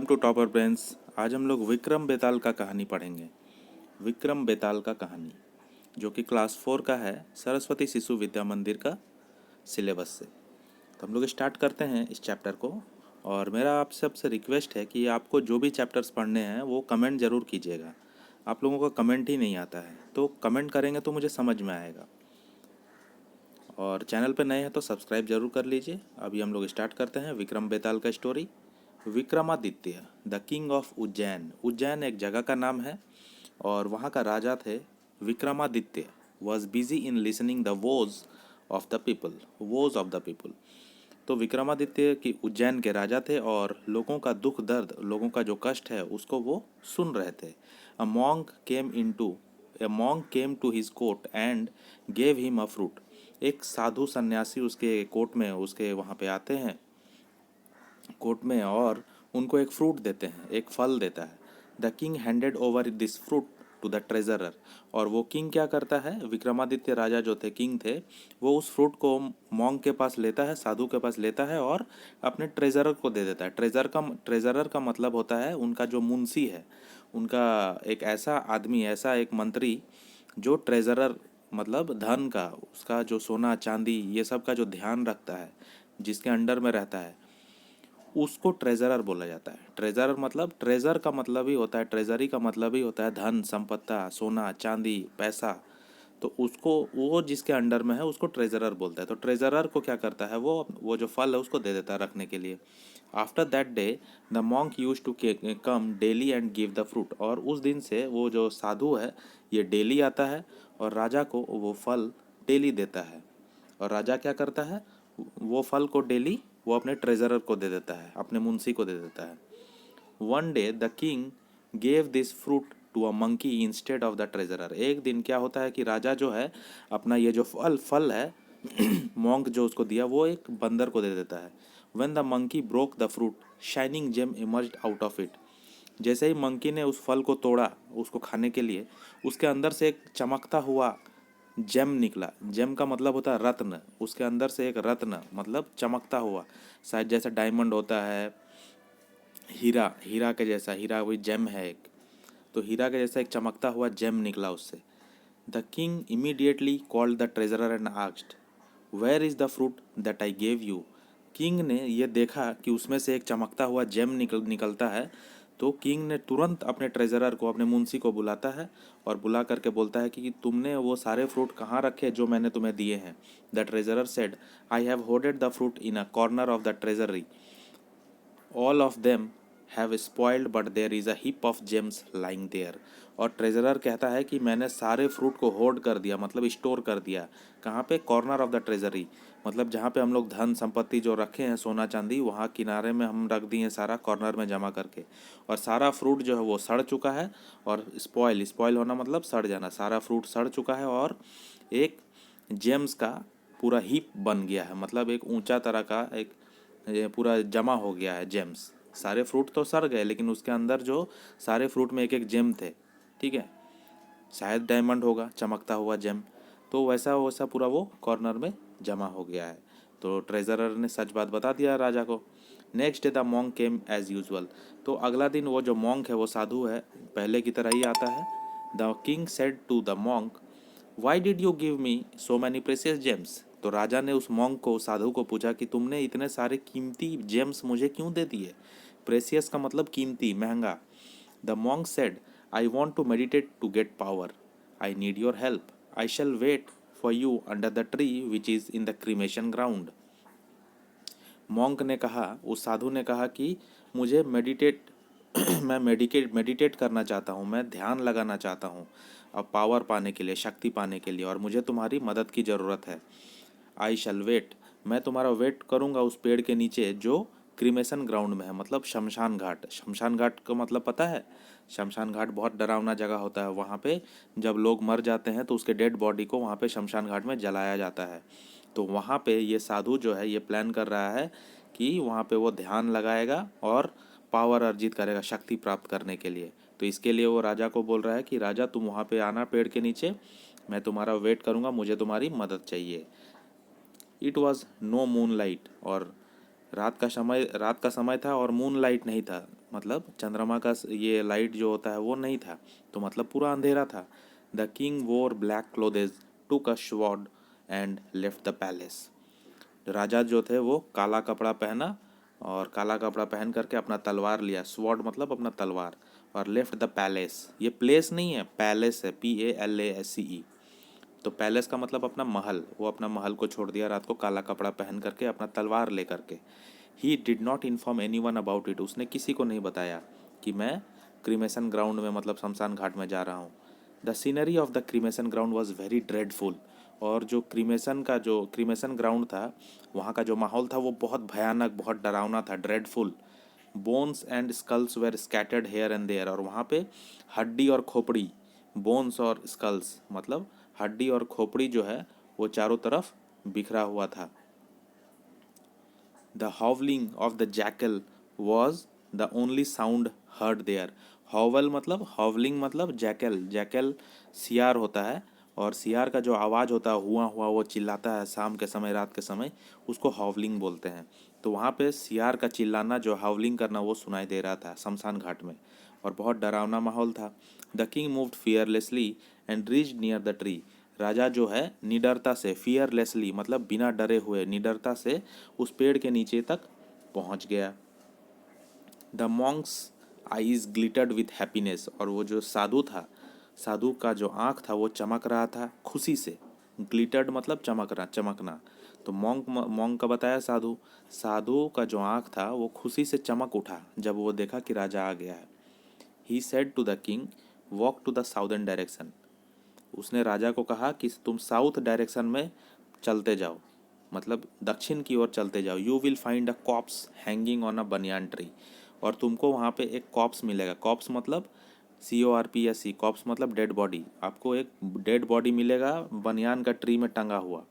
To topper brains. आज हम लोग विक्रम बेताल का कहानी पढ़ेंगे। विक्रम बेताल का कहानी जो कि क्लास 4 का है, सरस्वती शिशु विद्या मंदिर का सिलेबस से। तो हम लोग स्टार्ट करते हैं इस चैप्टर को। और मेरा आप सबसे रिक्वेस्ट है कि आपको जो भी चैप्टर्स पढ़ने हैं वो कमेंट ज़रूर कीजिएगा। आप लोगों का कमेंट ही नहीं आता है, तो कमेंट करेंगे तो मुझे समझ में आएगा। और चैनल पे नए हैं तो सब्सक्राइब जरूर कर लीजिए। अभी हम लोग स्टार्ट करते हैं विक्रम बेताल का story. Vikramaditya the king of Ujjain. Ujjain एक जगह का नाम है और वहाँ का राजा थे Vikramaditya. Was busy in listening the voice of the people. Voice of the people. तो विक्रमादित्य की उज्जैन के राजा थे और लोगों का दुख दर्द, लोगों का जो कष्ट है उसको वो सुन रहे थे। A monk came into a monk came to his court and gave him a fruit. एक साधु सन्यासी उसके कोर्ट में, उसके वहाँ पे आते हैं कोर्ट में, और उनको एक फ्रूट देते हैं, एक फल देता है। The king handed over this fruit to the treasurer. और वो किंग क्या करता है, विक्रमादित्य राजा जो थे, किंग थे, वो उस फ्रूट को मॉन्क के पास लेता है, साधु के पास लेता है और अपने ट्रेजरर को दे देता है। ट्रेजरर का मतलब होता है उनका जो मुंशी है, उनका एक ऐसा आदमी, ऐसा एक मंत्री जो ट्रेजरर मतलब धन का, उसका जो सोना चांदी ये सब का जो ध्यान रखता है, जिसके अंडर में रहता है, उसको ट्रेजरर बोला जाता है। ट्रेजरर मतलब, ट्रेजर का मतलब ही होता है, ट्रेजरी का मतलब ही होता है धन संपत्ता, सोना चांदी पैसा। तो उसको, वो जिसके अंडर में है उसको ट्रेजरर बोलता है। तो ट्रेजरर को क्या करता है, वो जो फल है उसको दे देता है रखने के लिए। After that day the monk use to come daily and give the fruit. और उस दिन से वो जो साधु है ये डेली आता है और राजा को वो फल डेली देता है। और राजा क्या करता है, वो फल को डेली वो अपने ट्रेजरर को दे देता है, अपने मुंशी को दे देता है। One day the king gave this fruit to a monkey instead of the treasurer. एक दिन क्या होता है कि राजा जो है अपना ये जो फल फल है मॉन्क जो उसको दिया, वो एक बंदर को दे देता है। When the monkey broke the fruit shining gem emerged out of it. जैसे ही मंकी ने उस फल को तोड़ा उसको खाने के लिए, उसके अंदर से एक चमकता हुआ जेम निकला। जेम का मतलब होता है रत्न। उसके अंदर से एक रत्न मतलब चमकता हुआ, शायद जैसा डायमंड होता है, हीरा, हीरा के जैसा, हीरा वही जेम है एक, तो हीरा के जैसा एक चमकता हुआ जेम निकला उससे। The king immediately called the treasurer and asked where is the fruit that I gave you. King ने ये देखा कि उसमें से एक चमकता हुआ जेम निकलता है, तो किंग ने तुरंत अपने ट्रेजरर को, अपने मुंशी को बुलाता है और बुला करके बोलता है कि तुमने वो सारे फ्रूट कहाँ रखे जो मैंने तुम्हें दिए हैं। The treasurer said I have hoarded the fruit in a corner of the treasury, all of them have spoiled but there is a heap of gems lying there. और ट्रेजरर कहता है कि मैंने सारे फ्रूट को होर्ड कर दिया, मतलब स्टोर कर दिया। कहाँ पे, कॉर्नर ऑफ द ट्रेजरी, मतलब जहाँ पे हम लोग धन संपत्ति जो रखे हैं सोना चांदी, वहाँ किनारे में हम रख दिए सारा, कॉर्नर में जमा करके। और सारा फ्रूट जो है वो सड़ चुका है। और स्पॉइल, स्पॉइल होना मतलब सड़ जाना, सारा फ्रूट सड़ चुका है और एक जेम्स का पूरा हीप बन गया है, मतलब एक ऊंचा तरह का एक ये पूरा जमा हो गया है जेम्स। सारे फ्रूट तो सड़ गए लेकिन उसके अंदर जो सारे फ्रूट में एक एक जेम थे, ठीक है, शायद डायमंड होगा, चमकता हुआ जेम। तो वैसा वैसा पूरा वो कॉर्नर में जमा हो गया है। तो ट्रेजरर ने सच बात बता दिया राजा को। Next day the monk came as usual. तो अगला दिन वो जो मॉन्क है, वो साधु है, पहले की तरह ही आता है। The king said to the monk why did you give me so many precious gems. तो राजा ने उस मॉन्क को, साधु को पूछा कि तुमने इतने सारे कीमती जेम्स मुझे क्यों दे दिए। प्रेशियस का मतलब कीमती, महंगा। The monk said I want to meditate to get power, I need your help, I shall wait for you under the tree which is in the cremation ground. Monk ने कहा, उस साधु ने कहा कि मुझे मेडिटेट मैं मेडिटेट करना चाहता हूँ, मैं ध्यान लगाना चाहता हूँ अब पावर पाने के लिए, शक्ति पाने के लिए, और मुझे तुम्हारी मदद की ज़रूरत है। आई शैल वेट, मैं तुम्हारा वेट करूँगा उस पेड़ के नीचे जो क्रीमेशन ग्राउंड में है, मतलब शमशान घाट। शमशान घाट का मतलब पता है, शमशान घाट बहुत डरावना जगह होता है। वहाँ पे जब लोग मर जाते हैं तो उसके डेड बॉडी को वहाँ पे शमशान घाट में जलाया जाता है। तो वहाँ पे ये साधु जो है ये प्लान कर रहा है कि वहाँ पे वो ध्यान लगाएगा और पावर अर्जित करेगा शक्ति प्राप्त करने के लिए। तो इसके लिए वो राजा को बोल रहा है कि राजा तुम वहाँ पे आना पेड़ के नीचे, मैं तुम्हारा वेट करूँगा, मुझे तुम्हारी मदद चाहिए। It was no moon light, और रात का समय था और मून लाइट नहीं था, मतलब चंद्रमा का ये लाइट जो होता है वो नहीं था, तो मतलब पूरा अंधेरा था। The king wore black clothes, took a sword and left the palace. राजा जो थे वो काला कपड़ा पहना और काला कपड़ा पहन करके अपना तलवार लिया, स्वॉर्ड मतलब अपना तलवार, और लेफ्ट द पैलेस। ये प्लेस नहीं है, पैलेस है, PALASCE। तो पैलेस का मतलब अपना महल, वो अपना महल को छोड़ दिया रात को काला कपड़ा पहन करके अपना तलवार ले करके। He did not inform any one about it, उसने किसी को नहीं बताया कि मैं क्रीमेशन ग्राउंड में मतलब शमशान घाट में जा रहा हूँ। The scenery of the cremation ground was very dreadful, और जो क्रीमेशन ग्राउंड था वहाँ का जो माहौल था वो बहुत भयानक, बहुत डरावना था, dreadful. Bones and skulls were scattered here and there, और वहाँ पे हड्डी और खोपड़ी, बोन्स और स्कल्स मतलब हड्डी और खोपड़ी जो है वो चारों तरफ बिखरा हुआ था। The howling of the jackal was the only sound heard there. Howl मतलब, हॉवलिंग मतलब जैकल, जैकल सियार होता है, और सियार का जो आवाज़ होता है हुआ हुआ वो चिल्लाता है शाम के समय, रात के समय, उसको हॉवलिंग बोलते हैं। तो वहाँ पे सियार का चिल्लाना, जो हावलिंग करना, वो सुनाई दे रहा था शमशान घाट में, और बहुत डरावना माहौल था। The king moved fearlessly and reached near the tree. राजा जो है निडरता से, फियरलेसली मतलब बिना डरे हुए, निडरता से उस पेड़ के नीचे तक पहुंच गया। The Monks eyes glittered with happiness, और वो जो साधु था, साधु का जो आँख था वो चमक रहा था खुशी से। ग्लिटर्ड मतलब चमकना। तो मॉन्क का बताया साधु, साधु का जो आँख था वो खुशी से चमक उठा जब वो देखा कि राजा आ गया है। He said to the king, walk to the southern direction. उसने राजा को कहा कि तुम साउथ डायरेक्शन में चलते जाओ, मतलब दक्षिण की ओर चलते जाओ। You will find a cops hanging on a banyan tree, और तुमको वहाँ पे एक कॉप्स मिलेगा। कॉप्स मतलब CORPS, कॉप्स मतलब डेड बॉडी। आपको एक डेड बॉडी मिलेगा बनियान का ट्री में टंगा हुआ,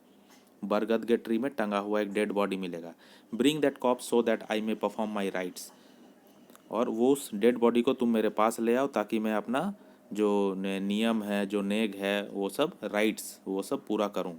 बरगद के ट्री में टंगा हुआ एक डेड बॉडी मिलेगा। Bring that corpse so that I may perform my rites, और वो उस डेड बॉडी को तुम मेरे पास ले आओ ताकि मैं अपना जो नियम है, जो नेग है, वो सब राइट्स, वो सब पूरा करूं।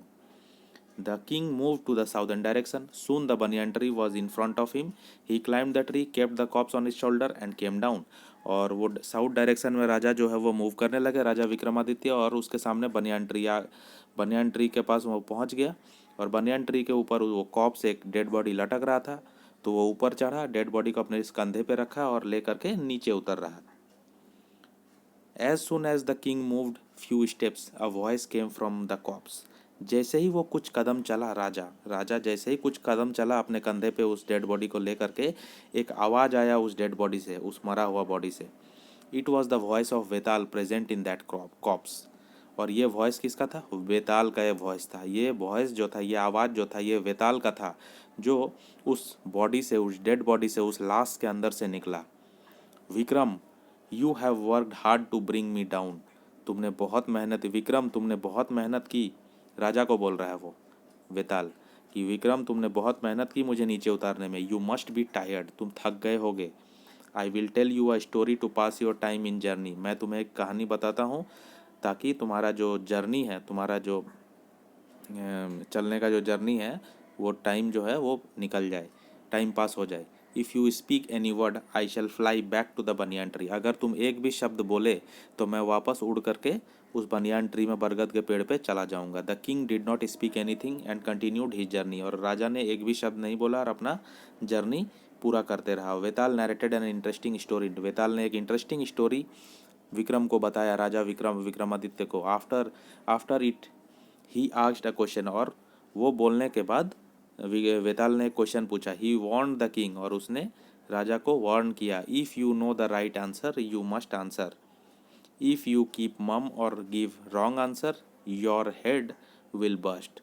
The king move to the southern direction, soon the banyan tree was in front of him. He climb the tree, kept the corpse on his shoulder and came down. और वो साउथ डायरेक्शन में राजा जो है वो move करने लगे, राजा विक्रमादित्य, और उसके सामने बनियान ट्री के पास वो पहुंच गया, और बनियान ट्री के ऊपर वो कॉप्स, एक डेड बॉडी लटक रहा था। तो वो ऊपर चढ़ा, डेड बॉडी को अपने इस कंधे पे रखा और ले करके नीचे उतर रहा। As soon as the king moved few steps a voice came from the corpse. जैसे ही वो कुछ कदम चला, राजा जैसे ही कुछ कदम चला अपने कंधे पे उस डेड बॉडी को लेकर के, एक आवाज़ आया उस डेड बॉडी से, उस मरा हुआ बॉडी से। It was the voice of Vetal present in that corpse. और ये वॉइस किसका था? वेताल का ये वॉइस था। ये वॉइस जो था, ये आवाज़ जो था, ये वेताल का था, जो उस बॉडी से, उस डेड बॉडी से, उस लाश के अंदर से निकला। Vikram, you have worked hard to bring me down. तुमने बहुत मेहनत, विक्रम तुमने बहुत मेहनत की। राजा को बोल रहा है वो वेताल, कि विक्रम तुमने बहुत मेहनत की मुझे नीचे उतारने में। यू मस्ट बी टायर्ड, तुम थक गए होगे। I will tell you a story to pass your time in journey. मैं तुम्हें एक कहानी बताता हूँ ताकि तुम्हारा जो जर्नी है, तुम्हारा जो चलने का जो जर्नी है, वो टाइम जो है वो निकल जाए, टाइम पास हो जाए। If you speak any word I shall fly back to the banyan tree. अगर तुम एक भी शब्द बोले तो मैं वापस उड़ करके उस बनियान ट्री में, बरगद के पेड़ पे चला जाऊंगा। The king did not speak anything and continued his journey. और राजा ने एक भी शब्द नहीं बोला और अपना जर्नी पूरा करते रहा। वेताल नैरेटेड एन इंटरेस्टिंग स्टोरी। वेताल ने एक इंटरेस्टिंग स्टोरी विक्रम को बताया, राजा विक्रमादित्य को। After after it he asked a question, और वो बोलने के बाद वेताल ने एक क्वेश्चन पूछा। ही वार्न्ड द किंग, और उसने राजा को वार्न किया। If you know the right answer you must answer, if you keep mum और give wrong answer your head will burst.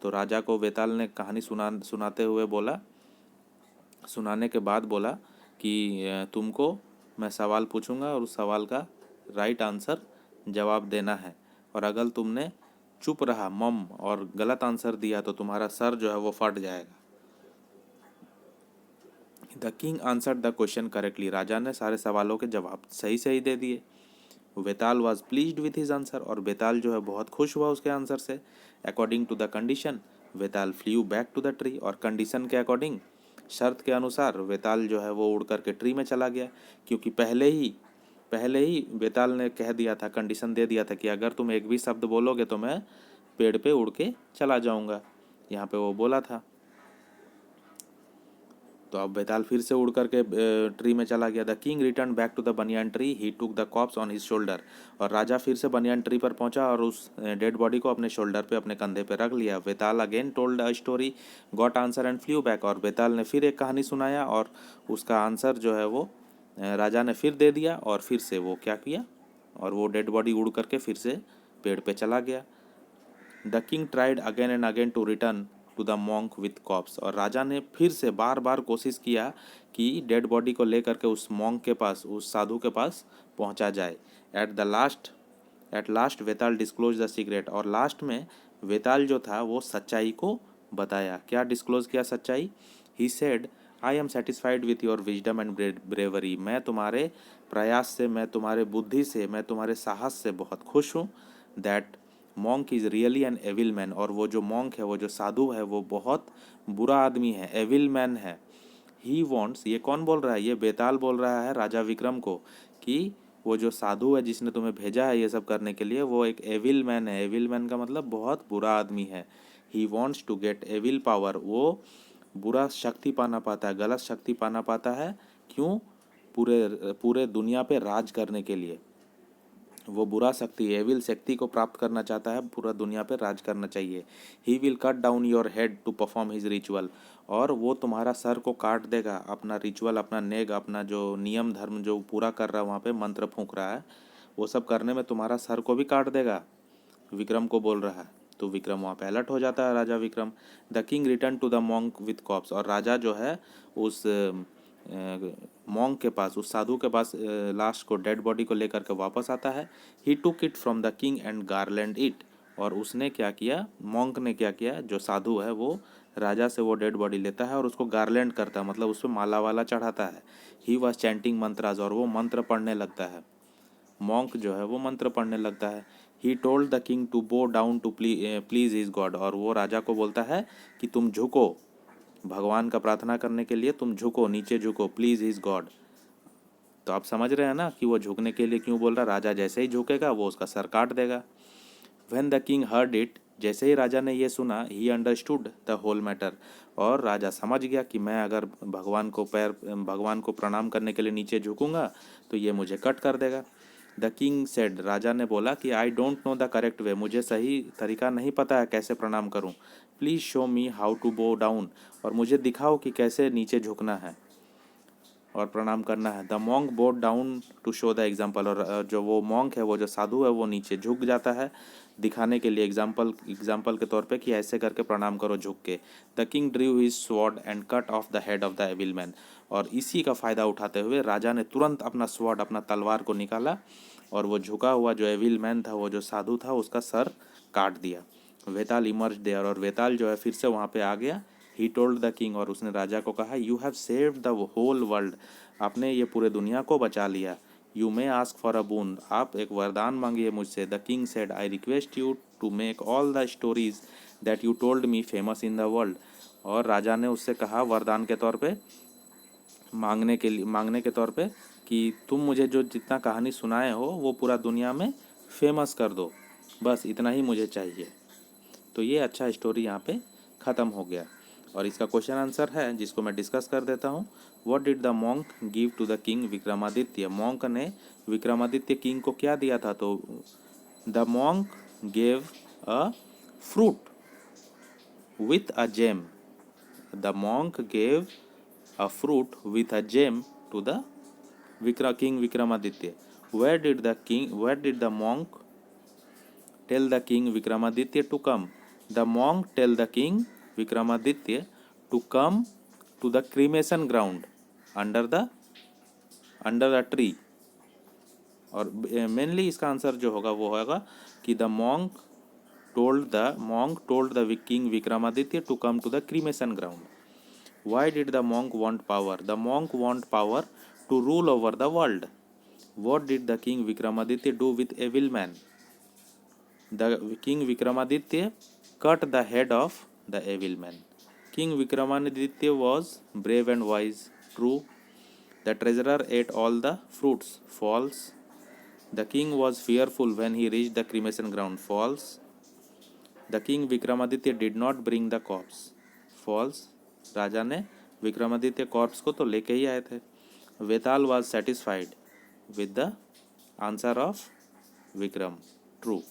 तो राजा को वेताल ने कहानी सुनाते हुए बोला, सुनाने के बाद बोला कि तुमको मैं सवाल पूछूंगा और उस सवाल का राइट आंसर जवाब देना है, और अगर तुमने चुप रहा, मम, और गलत आंसर दिया तो तुम्हारा सर जो है वो फट जाएगा। The king answered the question correctly. राजा ने सारे सवालों के जवाब सही सही दे दिए। Vetal was pleased with his answer, और वेताल जो है बहुत खुश हुआ उसके आंसर से। According to the condition Vetal flew back to the tree, और कंडीशन के अकॉर्डिंग शर्त के अनुसार वेताल जो है वो उड़ करके ट्री में चला गया, क्योंकि पहले ही वेताल ने कह दिया था, कंडीशन दे दिया था कि अगर तुम एक भी शब्द बोलोगे तो मैं पेड़ पे उड़ के चला जाऊंगा। यहाँ पे वो बोला था। तो अब बेताल फिर से उड़ करके ट्री में चला गया। The king return back to the banyan tree, he took the corpse on his shoulder. और राजा फिर से बनियान ट्री पर पहुंचा और उस डेड बॉडी को अपने शोल्डर पे, अपने कंधे पे रख लिया। Betal again told a story, got answer and flew back. और बेताल ने फिर एक कहानी सुनाया और उसका आंसर जो है वो राजा ने फिर दे दिया। और फिर से वो क्या किया, और वो डेड बॉडी उड़ करके फिर से पेड़ पे चला गया। The king tried again and again to return to the monk with corpse. और राजा ने फिर से बार बार कोशिश किया कि डेड बॉडी को लेकर के उस मॉन्क के पास, उस साधु के पास पहुंचा जाए। At last Vetal disclose the secret. और लास्ट में वेताल जो था वो सच्चाई को बताया। क्या डिस्क्लोज किया सच्चाई? He said, I am satisfied with your wisdom and bravery. मैं तुम्हारे प्रयास से, मैं तुम्हारे बुद्धि से, मैं तुम्हारे साहस से बहुत खुश हूँ। That monk is really an evil man. और वो जो मॉन्क है, वो जो साधु है, वो बहुत बुरा आदमी है, एविल मैन है। ही वॉन्ट्स, ये कौन बोल रहा है? ये बेताल बोल रहा है राजा विक्रम को कि वो जो साधु है जिसने तुम्हें भेजा है ये सब करने के लिए, वो एक एविल मैन है। एविल मैन का मतलब बहुत बुरा आदमी है। He wants to get evil power. वो बुरा शक्ति पाना पाता है, गलत शक्ति पाना पाता है। क्यों? पूरे पूरे दुनिया पे राज करने के लिए। वो बुरा शक्ति, एविल शक्ति को प्राप्त करना चाहता है, पूरा दुनिया पे राज करना चाहिए। He will cut down your head to perform his ritual. और वो तुम्हारा सर को काट देगा, अपना रिचुअल, अपना नेग, अपना जो नियम धर्म जो पूरा कर रहा है, वहाँ पे मंत्र फूंक रहा है, वो सब करने में तुम्हारा सर को भी काट देगा। विक्रम को बोल रहा है। तो विक्रम वहाँ पे अलर्ट हो जाता है, राजा Vikram. The king return to the monk with corpse. और राजा जो है उस मॉन्क के पास, उस साधु के पास लाश को, डेड बॉडी को लेकर के वापस आता है। He took it from the king and garland it. और उसने क्या किया, मॉन्क ने क्या किया, जो साधु है वो राजा से वो डेड बॉडी लेता है और उसको गार्लैंड करता है, मतलब उस पर माला वाला चढ़ाता है। He was chanting mantras. और वो मंत्र पढ़ने लगता है, मॉन्क जो है वो मंत्र पढ़ने लगता है। He told the king to bow down to please his god. और वो राजा को बोलता है कि तुम झुको, भगवान का प्रार्थना करने के लिए तुम झुको, नीचे झुको, प्लीज हिज गॉड। तो आप समझ रहे हैं ना कि वो झुकने के लिए क्यों बोल रहा है। राजा जैसे ही झुकेगा वो उसका सर काट देगा। When the king heard it, जैसे ही राजा ने ये सुना, he understood the whole matter. और राजा समझ गया कि मैं अगर भगवान को प्रणाम करने के लिए नीचे झुकूंगा तो ये मुझे कट कर देगा। द किंग सेड, राजा ने बोला कि I don't know the correct way, मुझे सही तरीका नहीं पता है कैसे प्रणाम करूं। Please show me how to bow down. और मुझे दिखाओ कि कैसे नीचे झुकना है और प्रणाम करना है। The monk bowed down to show the example. और जो वो मॉन्क है, वो जो साधु है, वो नीचे झुक जाता है दिखाने के लिए, एग्जाम्पल के तौर पे कि ऐसे करके प्रणाम करो झुक के। The king drew his sword and cut off the head of the evil man. और इसी का फ़ायदा उठाते हुए राजा ने तुरंत अपना स्वॉर्ड, अपना तलवार को निकाला और वो झुका हुआ जो एविल मैन था, वो जो साधु था, उसका सर काट दिया। वेताल इमर्ज देयर। और वेताल जो है फिर से वहाँ पे आ गया। He told the king. और उसने राजा को कहा, you have saved the whole world. आपने ये पूरे दुनिया को बचा लिया। You may ask for a boon. आप एक वरदान मांगिए मुझसे। The king said, I request you to make all the stories that you told me famous in the world. और राजा ने उससे कहा वरदान के तौर पे, मांगने के तौर पे, कि तुम मुझे जो जितना कहानी सुनाए हो वो पूरा दुनिया में फेमस कर दो, बस इतना ही मुझे चाहिए। तो ये अच्छा स्टोरी यहाँ पे ख़त्म हो गया। और इसका क्वेश्चन आंसर है जिसको मैं डिस्कस कर देता हूँ। What did the monk give to the king Vikramaditya. Monk ने विक्रमादित्य किंग को क्या दिया था? तो the monk gave a fruit with a gem. The monk gave a fruit with a gem to the king Vikramaditya. Where did the monk tell the king Vikramaditya to come? The monk tell the king Vikramaditya to come to the cremation ground under a tree. और mainly इसका answer जो होगा वो होगा कि the monk told the king Vikramaditya to come to the cremation ground. Why did the monk want power? The monk want power to rule over the world. What did the king Vikramaditya do with evil man? The king Vikramaditya cut the head of the evil man. King Vikramaditya was brave and wise, true. The treasurer ate all the fruits, false. The king was fearful when he reach the cremation ground, false. The king Vikramaditya did not bring the corpse, false. राजा ने Vikramaditya corpse को तो लेके ही आए थे। Vetal was satisfied with the answer of Vikram, true.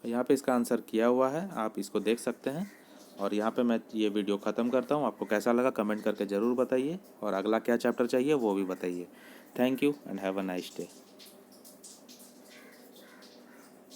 यहाँ पे इसका आंसर किया हुआ है, आप इसको देख सकते हैं। और यहाँ पे मैं ये वीडियो ख़त्म करता हूँ। आपको कैसा लगा कमेंट करके ज़रूर बताइए, और अगला क्या चैप्टर चाहिए वो भी बताइए। Thank you and have a nice day.